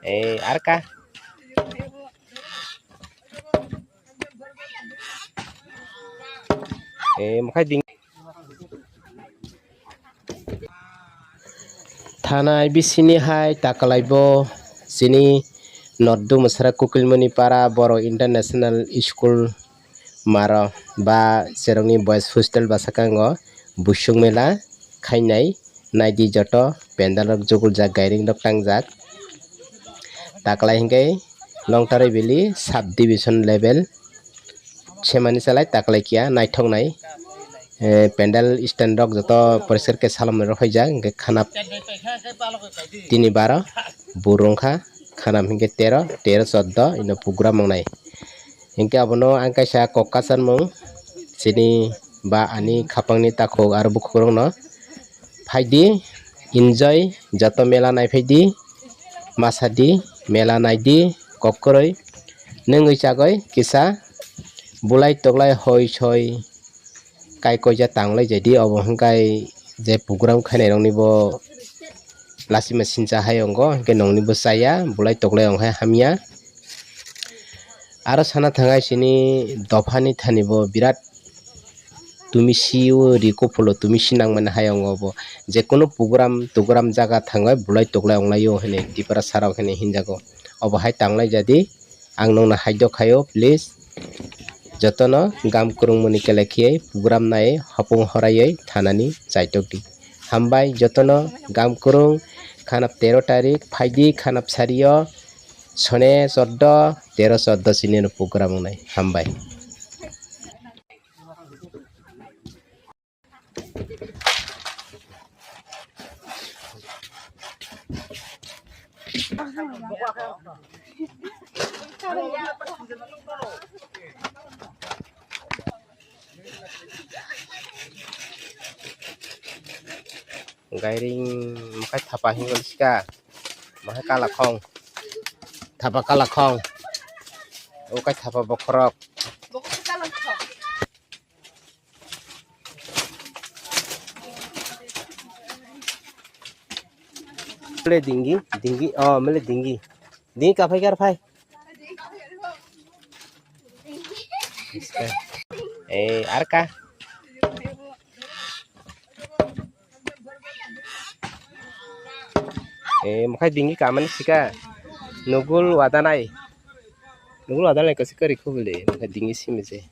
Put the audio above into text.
Arka. Makai ding. Tanai bisini hai takalaibo sini Nordu Musara Kukilmuni para Boro International School maro ba serongni boys hostel basakango busung mela khainai naidi joto pendal jogul jak gairing dok tangjak taklai hingkai longtarai bili sub division level semani salai taklai kia naithok nai pendal stand rok joto poriskar ke salam rok hoijak hingke khanap tini 12 burungkha khanap hingke 13 14 ino program mangnai hingke abono ang kaisa kokasar mung sini ba ani khapangni takhok aro bukhuk no phaidi enjoy joto mela nai phaidi masadi mela naidi kokkoroi nungui chagoi kisa bulai toklai hoi soi kai koja tanglai jadi obo hingkai je program khainai rok ni bo lasima sincha hayongo hingke nongni bo chaya bulai toklai onghai hamya aro sana thangai sini dophani thani bo birat tumi siu riko phulo tumi sinang mane hayongo bo je kono program jaga thangai bulai toklai onglaio hene tipara sarok hene hinjago obo hai tanglai jadi ang nongna haidok khayo please jotono gam kurungmuni kelekhiye program nai hapung horaiye thanani chaitokdi hambai jotono gam kurung khanap 13 tarik phaidi khanap sario sone 14 13 14 sini program nai hambai gairing makai thapa hingol sika makai kalakhong thapa kalakhong ukai thapa bokrok mele dinggi oh mele dinggi ka phai kar phai arka makai dinggi ka mani sika nugul wadanai kasih kari khubule makai dinggi simje